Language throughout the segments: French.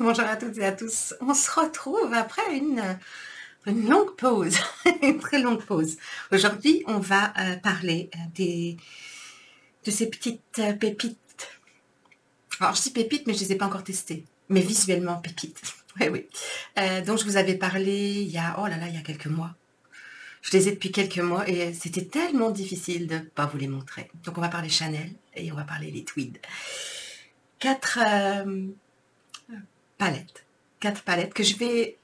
Bonjour à toutes et à tous. On se retrouve après une longue pause, une très longue pause. Aujourd'hui, on va parler de ces petites pépites. Alors, je dis pépites, mais je ne les ai pas encore testées. Mais visuellement, pépites. Oui, oui. Dont je vous avais parlé il y a, oh là là, il y a quelques mois. Je les ai depuis quelques mois et c'était tellement difficile de ne pas vous les montrer. Donc, on va parler Chanel et on va parler les tweeds. Quatre palettes. Quatre palettes que je vais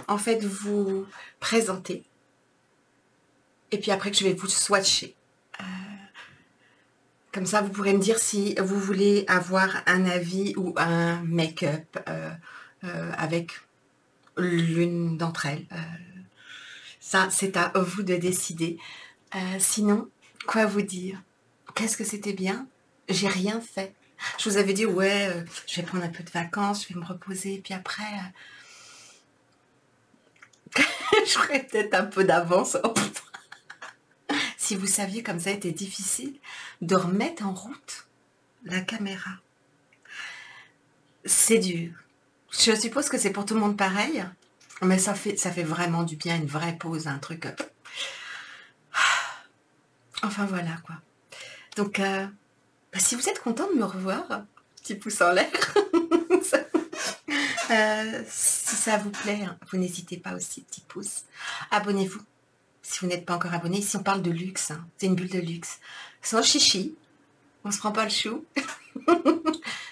en fait vous présenter et puis après que je vais vous swatcher. Comme ça, vous pourrez me dire si vous voulez avoir un avis ou un make-up avec l'une d'entre elles. Ça, c'est à vous de décider. Sinon, quoi vous dire? Qu'est-ce que c'était bien? J'ai rien fait. Je vous avais dit, ouais, je vais prendre un peu de vacances, je vais me reposer, et puis après, je ferai peut-être un peu d'avance. Oh, si vous saviez comme ça a été difficile de remettre en route la caméra. C'est dur. Je suppose que c'est pour tout le monde pareil, mais ça fait vraiment du bien, une vraie pause, un truc. Enfin voilà quoi. Donc, si vous êtes content de me revoir, petit pouce en l'air. Si ça vous plaît, hein, vous n'hésitez pas aussi, petit pouce. Abonnez-vous si vous n'êtes pas encore abonné. Ici, on parle de luxe. Hein. C'est une bulle de luxe. Sans chichi, on se prend pas le chou.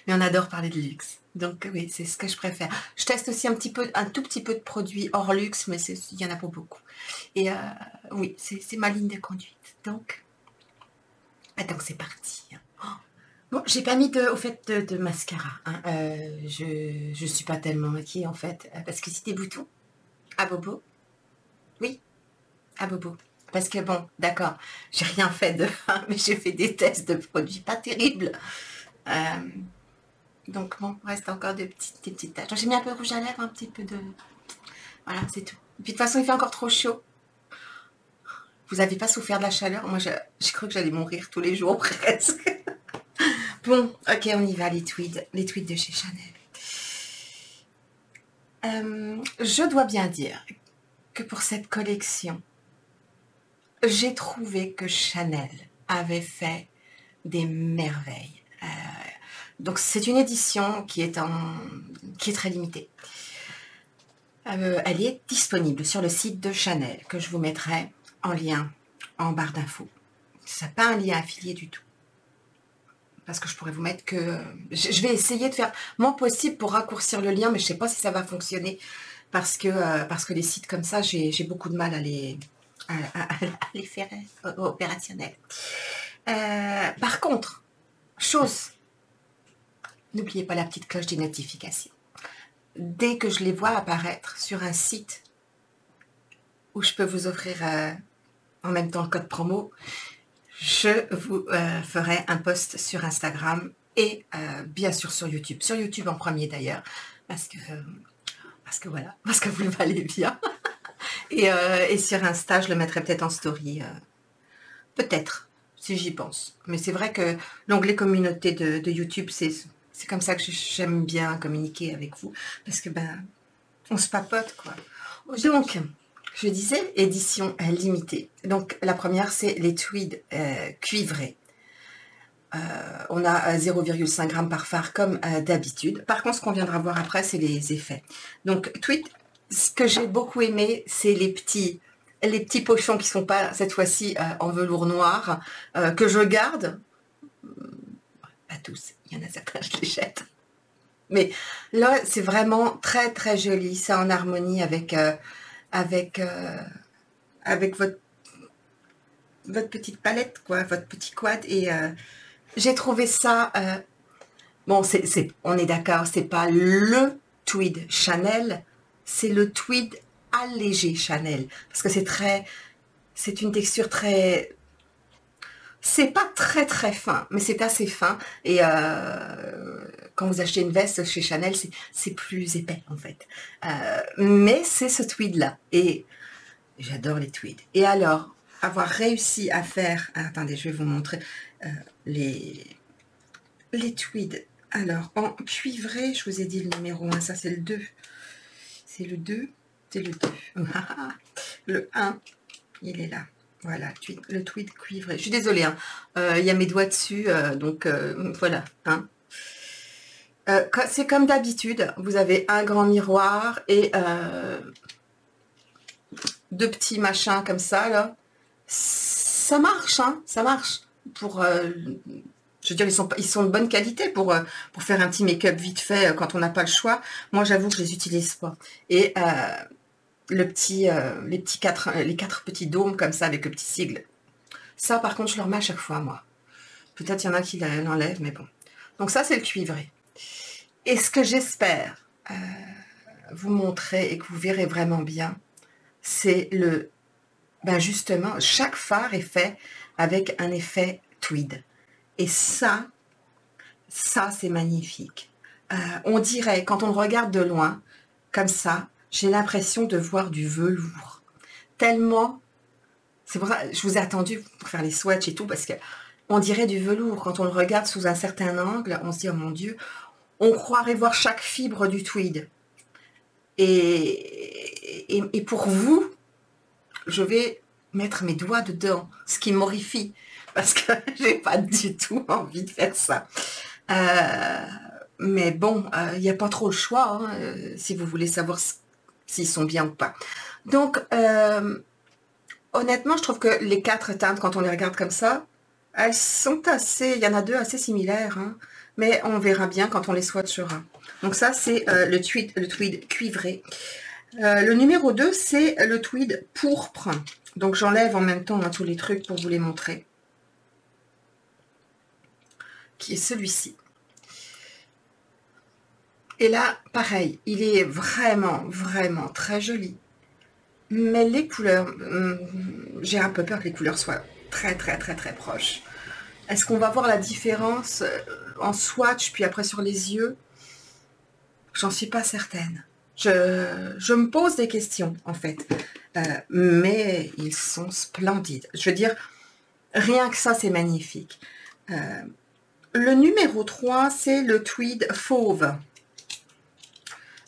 Mais on adore parler de luxe. Donc oui, c'est ce que je préfère. Je teste aussi un tout petit peu de produits hors luxe, mais il y en a pas beaucoup. Et oui, c'est ma ligne de conduite. Donc c'est parti. Bon, j'ai pas mis au fait de mascara. Hein. Je suis pas tellement maquillée en fait, parce que c'était bouton à bobo. Oui, à bobo. Parce que bon, d'accord, j'ai rien fait mais j'ai fait des tests de produits pas terribles. Donc bon, reste encore des petites taches. J'ai mis un peu de rouge à lèvres, un petit peu de... Voilà, c'est tout. Et puis de toute façon, il fait encore trop chaud. Vous n'avez pas souffert de la chaleur? Moi, j'ai cru que j'allais mourir tous les jours presque. Bon, ok, on y va, les tweeds de chez Chanel. Je dois bien dire que pour cette collection, j'ai trouvé que Chanel avait fait des merveilles. Donc c'est une édition qui est très limitée. Elle est disponible sur le site de Chanel, que je vous mettrai en lien en barre d'infos. Ça n'a pas un lien affilié du tout. Parce que je pourrais vous mettre que... Je vais essayer de faire mon possible pour raccourcir le lien, mais je ne sais pas si ça va fonctionner. Parce que les sites comme ça, j'ai beaucoup de mal à les faire opérationnels. Par contre, n'oubliez pas la petite cloche des notifications. Dès que je les vois apparaître sur un site où je peux vous offrir en même temps le code promo, je vous ferai un post sur Instagram et bien sûr sur YouTube. Sur YouTube en premier d'ailleurs, parce que voilà, parce que vous le valez bien. Et sur Insta, je le mettrai peut-être en story. Peut-être, si j'y pense. Mais c'est vrai que l'onglet communauté de YouTube, c'est comme ça que j'aime bien communiquer avec vous. Parce que on se papote, quoi. Donc, je disais, édition limitée. Donc, la première, c'est les tweeds cuivrés. On a 0,5 g par phare comme d'habitude. Par contre, ce qu'on viendra voir après, c'est les effets. Donc, tweed, ce que j'ai beaucoup aimé, c'est les petits pochons qui sont pas, cette fois-ci, en velours noir, que je garde. Pas tous, il y en a certains, je les jette. Mais là, c'est vraiment très, très joli. C'est en harmonie avec votre petite palette, quoi, votre petit quad. Et j'ai trouvé ça... bon, on est d'accord, c'est pas le tweed Chanel, c'est le tweed allégé Chanel. Parce que c'est une texture très... C'est pas très très fin, mais c'est assez fin. Et quand vous achetez une veste chez Chanel, c'est plus épais en fait. Mais c'est ce tweed-là. Et j'adore les tweeds. Et alors, avoir réussi à faire... Attendez, je vais vous montrer les tweeds Alors, en cuivré, je vous ai dit le numéro 1, ça c'est le 2. C'est le 2, c'est le 2. Le 1, il est là. Voilà, le tweed cuivré. Je suis désolée, hein. Il y a mes doigts dessus, donc voilà. Hein. C'est comme d'habitude, vous avez un grand miroir et deux petits machins comme ça, là. Ça marche, hein, ça marche. Pour, je veux dire, ils sont de bonne qualité pour faire un petit make-up vite fait quand on n'a pas le choix. Moi, j'avoue que je les utilise pas. Et les quatre petits dômes comme ça avec le petit sigle. Ça, par contre, je le remets à chaque fois, moi. Peut-être il y en a qui l'enlèvent, mais bon. Donc ça, c'est le cuivré. Et ce que j'espère vous montrer et que vous verrez vraiment bien, c'est le... Ben justement, chaque fard est fait avec un effet tweed. Et ça c'est magnifique. On dirait, quand on le regarde de loin, comme ça, j'ai l'impression de voir du velours. Tellement, c'est pour ça que je vous ai attendu pour faire les swatchs et tout, parce que on dirait du velours. Quand on le regarde sous un certain angle, on se dit, oh mon Dieu, on croirait voir chaque fibre du tweed. Et pour vous, je vais mettre mes doigts dedans, ce qui m'horrifie, parce que j'ai pas du tout envie de faire ça. Mais bon, il n'y a pas trop le choix, hein, si vous voulez savoir s'ils sont bien ou pas. Donc, honnêtement, je trouve que les 4 teintes, quand on les regarde comme ça, elles sont assez, il y en a 2 assez similaires, hein, mais on verra bien quand on les swatchera. Donc ça, c'est le tweed cuivré. Le numéro 2, c'est le tweed pourpre. Donc j'enlève en même temps tous les trucs pour vous les montrer. Qui est celui-ci. Et là, pareil, il est vraiment, vraiment très joli. Mais les couleurs, j'ai un peu peur que les couleurs soient très, très, très, très proches. Est-ce qu'on va voir la différence en swatch, puis après sur les yeux? J'en suis pas certaine. Je me pose des questions, en fait. Mais ils sont splendides. Je veux dire, rien que ça, c'est magnifique. Le numéro 3, c'est le tweed fauve.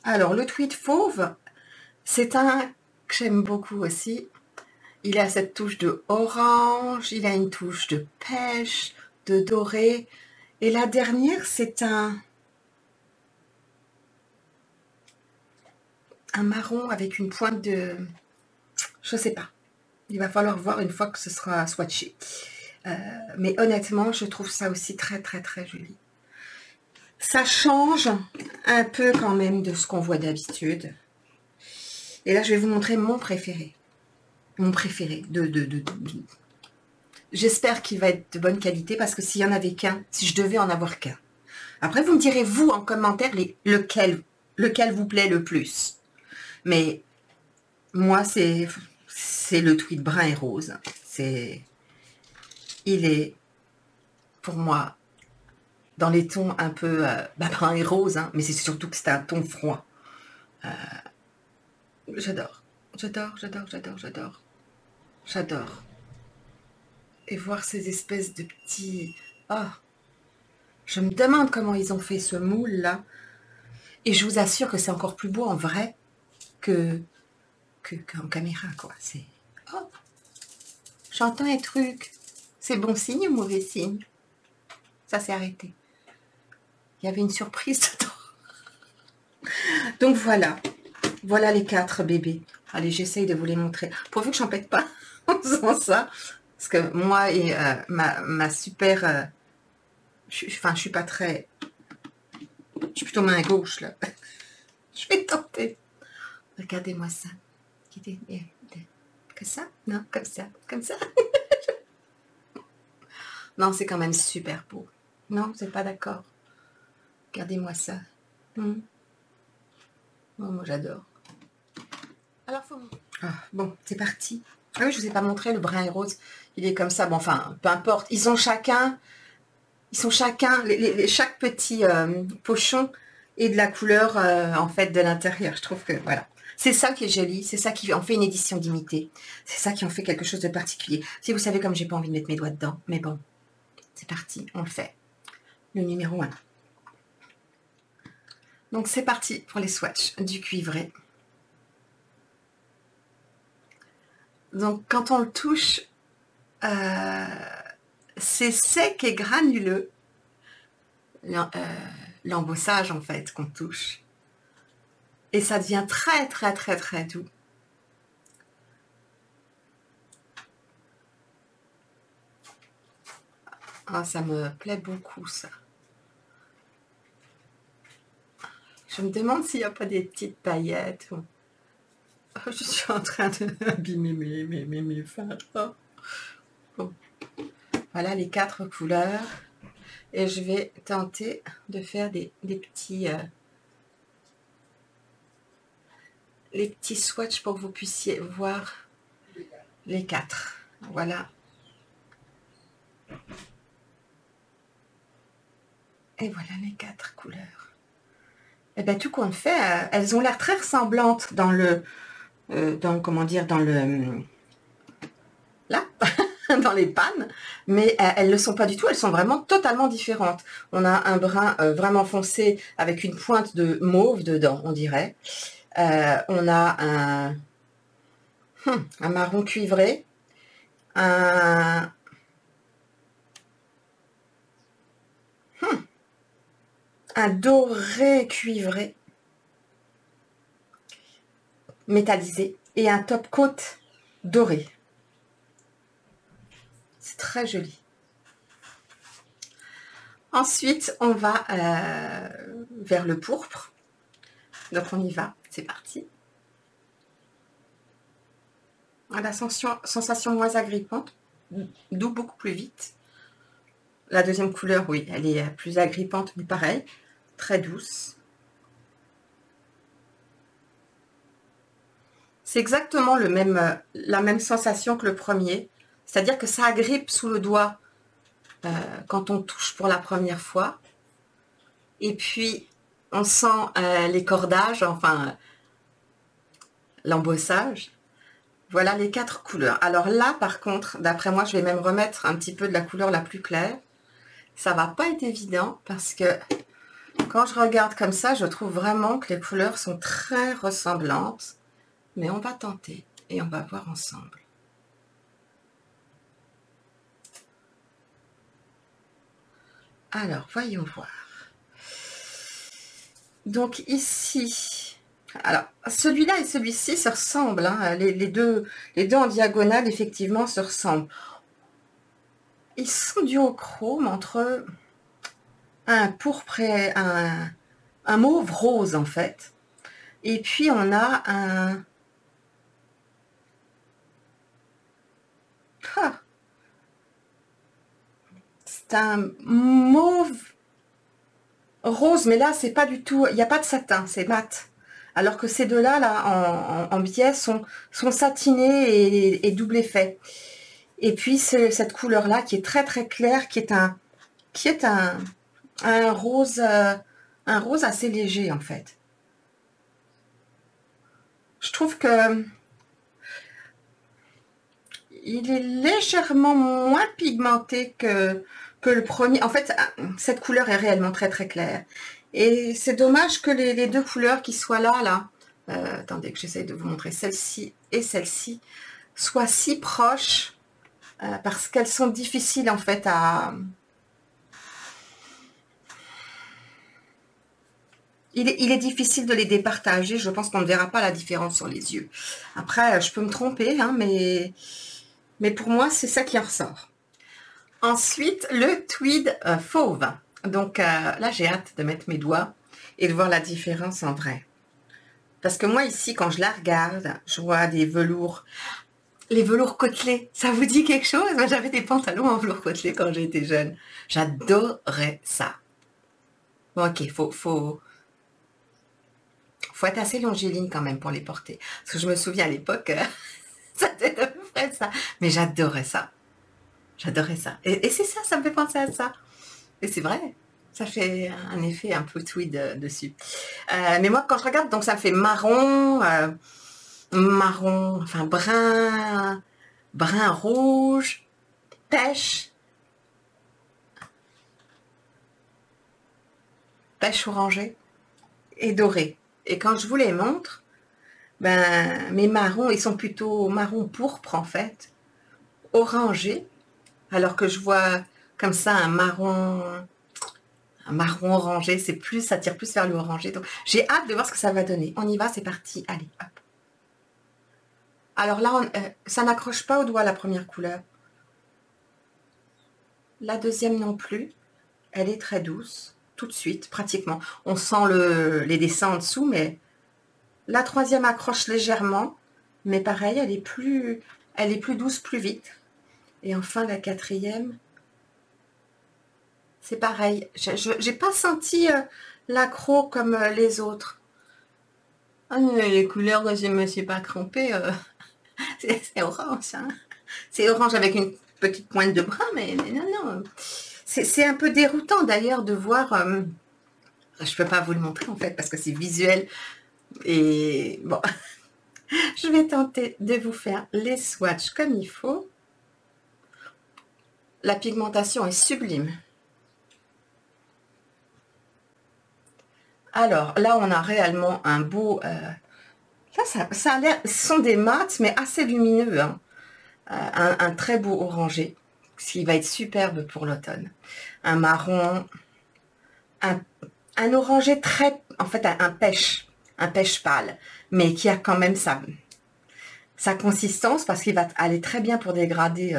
Alors, le tweed fauve, c'est un que j'aime beaucoup aussi. Il a cette touche de orange, il a une touche de pêche, de doré. Et la dernière, c'est un marron avec une pointe de... Je sais pas. Il va falloir voir une fois que ce sera swatché. Mais honnêtement, je trouve ça aussi très, très, très joli. Ça change un peu quand même de ce qu'on voit d'habitude. Et là, je vais vous montrer mon préféré. Mon préféré. J'espère qu'il va être de bonne qualité parce que s'il y en avait qu'un, si je devais en avoir qu'un. Après, vous me direz, vous, en commentaire, lequel vous plaît le plus. Mais moi, c'est le tweed brun et rose. Il est, pour moi, dans les tons un peu brun et rose, hein, mais c'est surtout que c'est un ton froid. J'adore, j'adore, j'adore, j'adore, j'adore. J'adore. Et voir ces espèces de petits... Oh, je me demande comment ils ont fait ce moule-là. Et je vous assure que c'est encore plus beau en vrai qu'en caméra, quoi. C'est... Oh, j'entends un truc. C'est bon signe ou mauvais signe? Ça s'est arrêté. Il y avait une surprise dedans. Donc voilà. Voilà les 4 bébés. Allez, j'essaye de vous les montrer. Pourvu que j'en pète pas en faisant ça. Parce que moi et ma super... je suis pas très... Je suis plutôt main gauche, là. Je vais tenter. Regardez-moi ça. Comme ça? Non, comme ça. Comme ça. Non, c'est quand même super beau. Non, vous n'êtes pas d'accord? Regardez-moi ça. Oh, moi, j'adore. Alors, bon, c'est parti. Ah oui, je ne vous ai pas montré le brun et rose. Il est comme ça. Bon, enfin, peu importe. Ils sont chacun, chaque petit pochon est de la couleur, en fait, de l'intérieur. Je trouve que, voilà. C'est ça qui est joli. C'est ça qui en fait une édition limitée. C'est ça qui en fait quelque chose de particulier. Si vous savez, comme j'ai pas envie de mettre mes doigts dedans. Mais bon, c'est parti. On le fait. Le numéro 1. Donc c'est parti pour les swatchs du cuivré. Donc quand on le touche, c'est sec et granuleux. L'embossage en fait qu'on touche. Et ça devient très très très très doux. Ah, ça me plaît beaucoup ça. Je me demande s'il n'y a pas des petites paillettes. Je suis en train d'abîmer mes fards. Bon. Voilà les 4 couleurs. Et je vais tenter de faire des petits... les petits swatchs pour que vous puissiez voir les 4. Voilà. Et voilà les 4 couleurs. Et bien tout compte fait, elles ont l'air très ressemblantes dans le... comment dire, dans le... là, dans les pannes, mais elles ne le sont pas du tout, elles sont vraiment totalement différentes. On a un brun vraiment foncé avec une pointe de mauve dedans, on dirait. On a un marron cuivré, un doré cuivré, métallisé, et un top coat doré. C'est très joli. Ensuite, on va vers le pourpre. Donc, on y va. C'est parti. La sensation moins agrippante, doux beaucoup plus vite. La deuxième couleur, oui, elle est plus agrippante, mais pareil, très douce. C'est exactement la même sensation que le premier. C'est-à-dire que ça agrippe sous le doigt quand on touche pour la première fois. Et puis, on sent les cordages, enfin, l'embossage. Voilà les 4 couleurs. Alors là, par contre, d'après moi, je vais même remettre un petit peu de la couleur la plus claire. Ça va pas être évident parce que quand je regarde comme ça, je trouve vraiment que les couleurs sont très ressemblantes. Mais on va tenter et on va voir ensemble. Alors, voyons voir. Donc ici, alors celui-là et celui-ci se ressemblent. Hein, les deux en diagonale, effectivement, se ressemblent. Ils sont duochrome entre un pourpre et un mauve rose, en fait. Et puis, on a un... Ah, c'est un mauve rose, mais là, c'est pas du tout... Il n'y a pas de satin, c'est mat. Alors que ces deux-là, là, en biais, sont satinés et double effet. Et puis, c'est cette couleur-là qui est très, très claire, qui est un rose assez léger, en fait. Je trouve que il est légèrement moins pigmenté que le premier. En fait, cette couleur est réellement très, très claire. Et c'est dommage que les deux couleurs qui soient là, attendez que j'essaye de vous montrer, celle-ci et celle-ci, soient si proches, parce qu'elles sont difficiles, en fait, à... Il est difficile de les départager. Je pense qu'on ne verra pas la différence sur les yeux. Après, je peux me tromper, hein, mais pour moi, c'est ça qui en ressort. Ensuite, le tweed fauve. Donc là, j'ai hâte de mettre mes doigts et de voir la différence en vrai. Parce que moi, ici, quand je la regarde, je vois des velours. Les velours côtelés, ça vous dit quelque chose? Moi, j'avais des pantalons en velours côtelé quand j'étais jeune. J'adorais ça. Bon, ok, faut être assez longiligne quand même pour les porter. Parce que je me souviens à l'époque, ça était à peu près ça. Mais j'adorais ça. J'adorais ça. Et c'est ça, ça me fait penser à ça. Et c'est vrai, ça fait un effet un peu tweed dessus. Mais moi, quand je regarde, donc ça me fait marron, enfin brun rouge, pêche orangée. et doré. Et quand je vous les montre, ben, mes marrons, ils sont plutôt marron pourpre en fait, orangé, alors que je vois comme ça un marron orangé, c'est plus, ça tire plus vers le orangé. Donc j'ai hâte de voir ce que ça va donner. On y va, c'est parti. Allez, hop. Alors là, ça n'accroche pas au doigt la première couleur. La deuxième non plus. Elle est très douce, tout de suite, pratiquement. On sent les dessins en dessous, mais la troisième accroche légèrement. Mais pareil, elle est plus douce, plus vite. Et enfin, la quatrième, c'est pareil. Je n'ai pas senti l'accro comme les autres. Ah, mais les couleurs, je ne me suis pas trompée. C'est orange, hein. C'est orange avec une petite pointe de brun, mais non, non. C'est un peu déroutant d'ailleurs de voir... je ne peux pas vous le montrer en fait parce que c'est visuel. Et bon, je vais tenter de vous faire les swatchs comme il faut. La pigmentation est sublime. Alors là, on a réellement un beau... ça a l'air... Ce sont des mats, mais assez lumineux. Hein. Un très beau orangé, ce qui va être superbe pour l'automne. Un marron, un orangé très... En fait, un pêche pâle, mais qui a quand même sa consistance, parce qu'il va aller très bien pour dégrader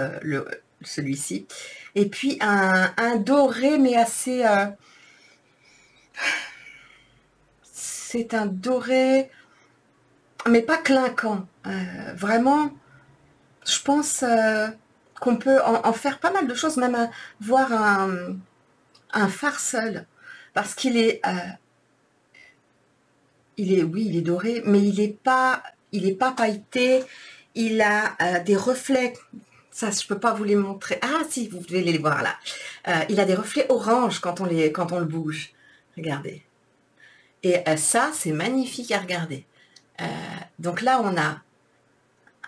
celui-ci. Et puis, un doré, mais assez... c'est un doré, mais pas clinquant. Vraiment, je pense qu'on peut en faire pas mal de choses, même voir un fard seul, parce qu'il est, oui, il est doré, mais il est pas pailleté. Il a des reflets. Ça, je peux pas vous les montrer. Ah, si, vous devez les voir là. Il a des reflets orange quand on le bouge. Regardez. Et ça, c'est magnifique à regarder. Donc là, on a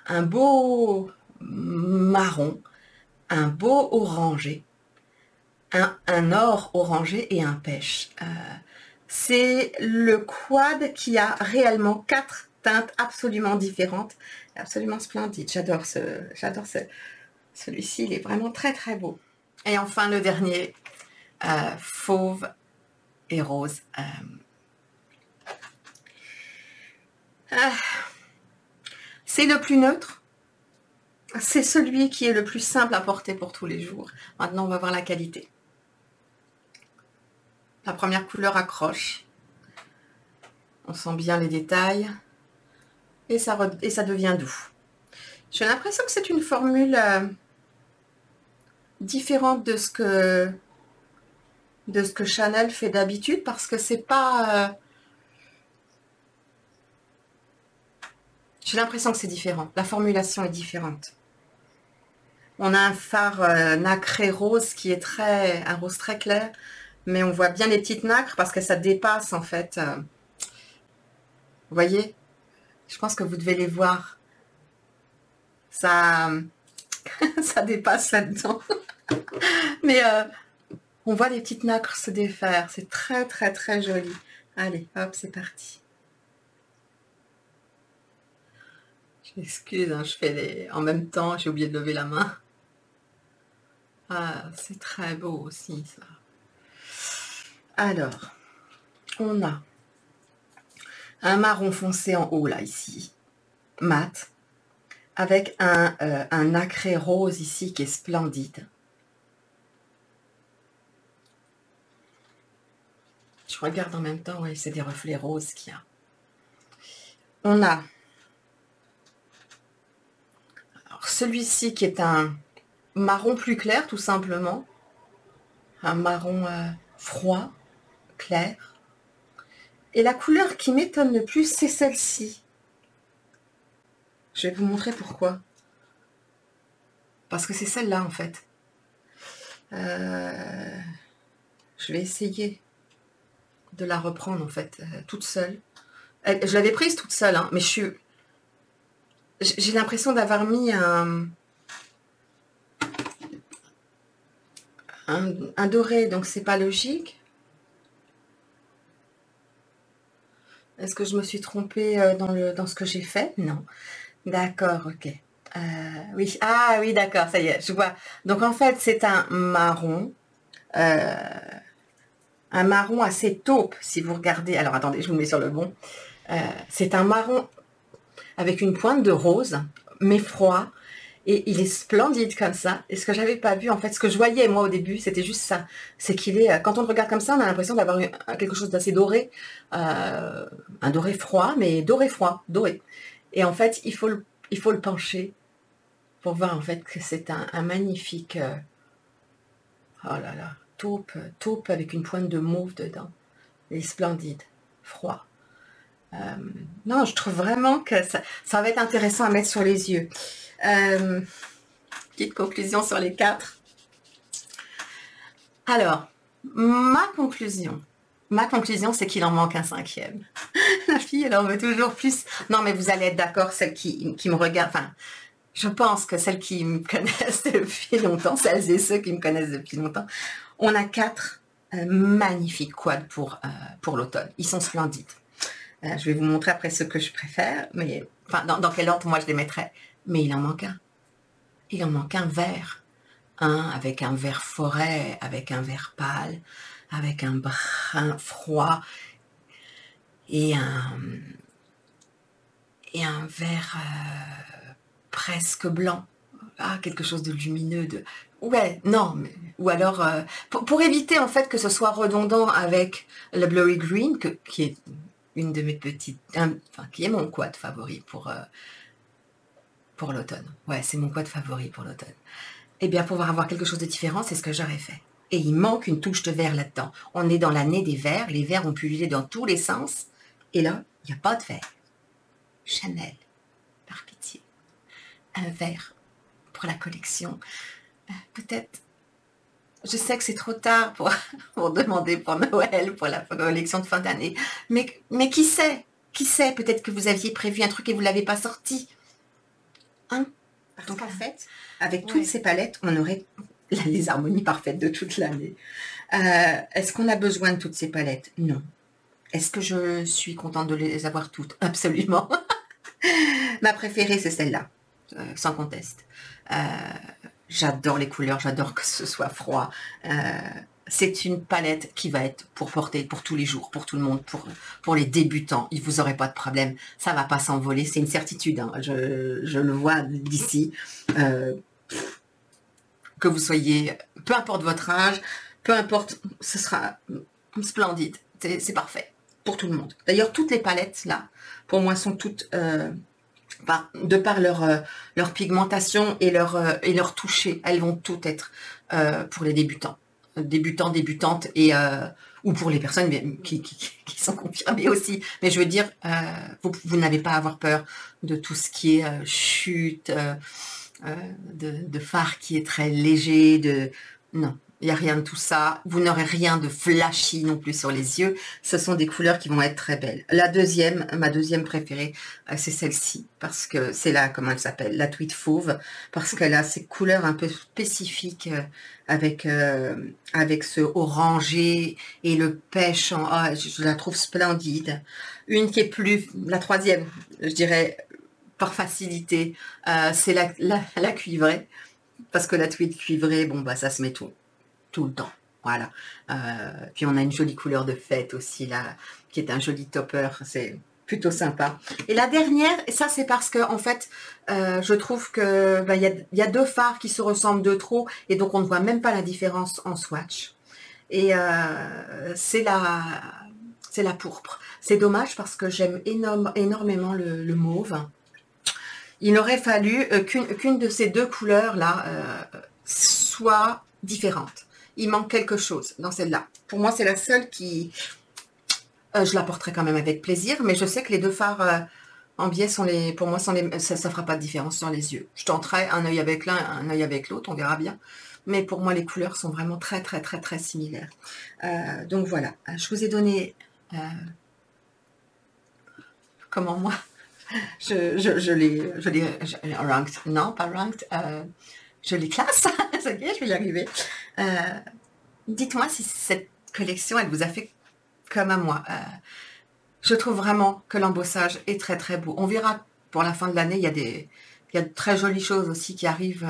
un beau marron, un beau orangé, un or orangé et un pêche. C'est le quad qui a réellement 4 teintes absolument différentes, absolument splendide. J'adore celui-ci, il est vraiment très très beau. Et enfin le dernier, fauve et rose. C'est le plus neutre. C'est celui qui est le plus simple à porter pour tous les jours. Maintenant, on va voir la qualité. La première couleur accroche. On sent bien les détails. Et ça devient doux. J'ai l'impression que c'est une formule différente de ce que Chanel fait d'habitude, parce que c'est pas... j'ai l'impression que c'est différent. La formulation est différente. On a un fard nacré rose qui est un rose très clair, mais on voit bien les petites nacres parce que ça dépasse en fait. Vous voyez? Je pense que vous devez les voir. Ça, ça dépasse là-dedans. Mais on voit les petites nacres se défaire. C'est très très très joli. Allez, hop, c'est parti. Je m'excuse, hein, je fais en même temps, j'ai oublié de lever la main. Ah, c'est très beau aussi, ça. Alors, on a un marron foncé en haut, là, ici, mat, avec un nacré rose ici qui est splendide. Je regarde en même temps, oui, c'est des reflets roses qu'il y a. On a celui-ci qui est un marron plus clair, tout simplement. Un marron froid, clair. Et la couleur qui m'étonne le plus, c'est celle-ci. Je vais vous montrer pourquoi. Parce que c'est celle-là, en fait. Je vais essayer de la reprendre, en fait, toute seule. Je l'avais prise toute seule, hein, mais j'ai l'impression d'avoir mis un doré, donc c'est pas logique. Est-ce que je me suis trompée dans ce que j'ai fait? Non. D'accord, ok. Oui, ah oui, d'accord, ça y est, je vois. Donc en fait, c'est euh, un marron assez taupe, si vous regardez. Alors attendez, je vous mets sur le bon. C'est un marron avec une pointe de rose, mais froid. Et il est splendide comme ça. Et ce que j'avais pas vu, en fait, ce que je voyais moi au début, c'était juste ça. C'est qu'il est, quand on le regarde comme ça, on a l'impression d'avoir quelque chose d'assez doré. Un doré froid, mais doré froid, doré. Et en fait, il faut le pencher pour voir en fait que c'est un magnifique, oh là là, taupe avec une pointe de mauve dedans. Il est splendide, froid. Non, je trouve vraiment que ça va être intéressant à mettre sur les yeux. Petite conclusion sur les 4. Alors, ma conclusion, c'est qu'il en manque un 5e. La fille, elle en veut toujours plus. Non, mais vous allez être d'accord, celle qui me regarde, enfin, je pense que celles qui me connaissent depuis longtemps, celles et ceux qui me connaissent depuis longtemps, on a 4 magnifiques quads pour l'automne. Ils sont splendides. Je vais vous montrer après ce que je préfère, mais enfin, dans quel ordre moi je les mettrais. Mais il en manque un. Il en manque un vert. Un avec un vert forêt, avec un vert pâle, avec un brun froid et un vert presque blanc. Ah, quelque chose de lumineux, de... Ouais, non, mais... Ou alors, pour éviter en fait que ce soit redondant avec le Blurry Green, qui est une de mes petites... enfin, qui est mon quad favori pour l'automne. Ouais, c'est mon quad favori pour l'automne. Eh bien, pour avoir quelque chose de différent, c'est ce que j'aurais fait. Et il manque une touche de vert là-dedans. On est dans l'année des verts, les verts ont pullulé dans tous les sens, et là, il n'y a pas de vert. Chanel, par pitié. Un vert pour la collection. Peut-être, je sais que c'est trop tard pour demander pour Noël, pour la collection de fin d'année, mais qui sait? Qui sait? Peut-être que vous aviez prévu un truc et vous ne l'avez pas sorti. Hein? Donc en fait, avec toutes ces palettes, on aurait les harmonies parfaites de toute l'année. Est-ce qu'on a besoin de toutes ces palettes? Non. Est-ce que je suis contente de les avoir toutes? Absolument. Ma préférée, c'est celle-là, sans conteste. J'adore les couleurs, j'adore que ce soit froid. C'est une palette qui va être pour porter pour tous les jours, pour tout le monde, pour les débutants. Vous n'aurez pas de problème, ça va pas s'envoler, c'est une certitude. Hein. Je le vois d'ici. Que vous soyez, peu importe votre âge, peu importe, ce sera splendide. C'est parfait pour tout le monde. D'ailleurs, toutes les palettes, là, pour moi, sont toutes... de par leur pigmentation et leur toucher, elles vont toutes être pour les débutants, débutantes et ou pour les personnes qui sont confirmées aussi. Mais je veux dire, vous n'avez pas à avoir peur de tout ce qui est chute, de fard qui est très léger, non. Il n'y a rien de tout ça. Vous n'aurez rien de flashy non plus sur les yeux. Ce sont des couleurs qui vont être très belles. Ma deuxième préférée, c'est celle-ci. Parce que c'est là, comment elle s'appelle? La Tweed Fauve. Parce qu'elle a ces couleurs un peu spécifiques avec ce orangé et le pêche. Je la trouve splendide. Une qui est plus... La troisième, je dirais, par facilité, c'est la cuivrée. Parce que la tweed cuivrée, bon, bah ça se met tout le temps. Voilà. Puis on a une jolie couleur de fête aussi là, qui est un joli topper. C'est plutôt sympa. Et la dernière, et ça c'est parce que en fait, je trouve que bah, y a deux fards qui se ressemblent de trop, et donc on ne voit même pas la différence en swatch. Et c'est la pourpre. C'est dommage parce que j'aime énormément le mauve. Il aurait fallu qu'une de ces deux couleurs là soit différente. Il manque quelque chose dans celle-là. Pour moi, c'est la seule qui... je la porterai quand même avec plaisir, mais je sais que les deux fards en biais sont les... Pour moi, ça ne fera pas de différence sur les yeux. Je tenterai un œil avec l'un, un œil avec l'autre, on verra bien. Mais pour moi, les couleurs sont vraiment très, très, très, très similaires. Donc voilà, je vous ai donné... comment moi je les ranked, non, pas ranked, je les classe, ça y est, je vais y arriver. Dites-moi si cette collection, elle vous a fait comme à moi. Je trouve vraiment que l'embossage est très très beau. On verra pour la fin de l'année, il y a de très jolies choses aussi qui arrivent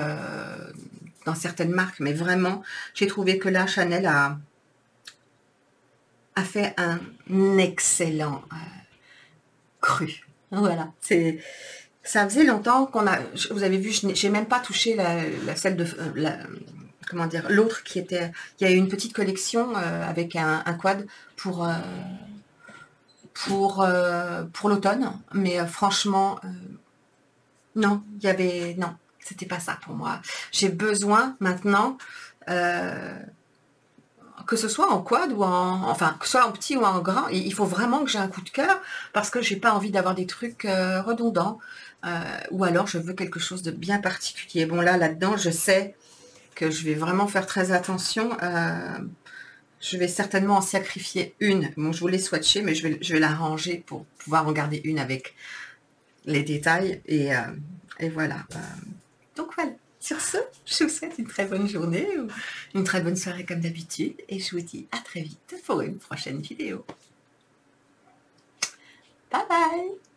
dans certaines marques, mais vraiment, j'ai trouvé que là, Chanel a fait un excellent cru. Voilà, ça faisait longtemps qu'on a, vous avez vu, j'ai même pas touché celle de, comment dire, l'autre qui était, il y a eu une petite collection avec un quad pour l'automne, mais franchement, non, non, c'était pas ça pour moi. J'ai besoin maintenant, que ce soit en quad ou enfin, que ce soit en petit ou en grand, il faut vraiment que j'ai un coup de cœur parce que j'ai pas envie d'avoir des trucs redondants, ou alors je veux quelque chose de bien particulier. Bon là-dedans, je sais que je vais vraiment faire très attention. Je vais certainement en sacrifier une. Bon, je voulais swatcher, mais je vais la ranger pour pouvoir en garder une avec les détails. Et voilà. Donc voilà. Sur ce, je vous souhaite une très bonne journée ou une très bonne soirée comme d'habitude. Et je vous dis à très vite pour une prochaine vidéo. Bye bye!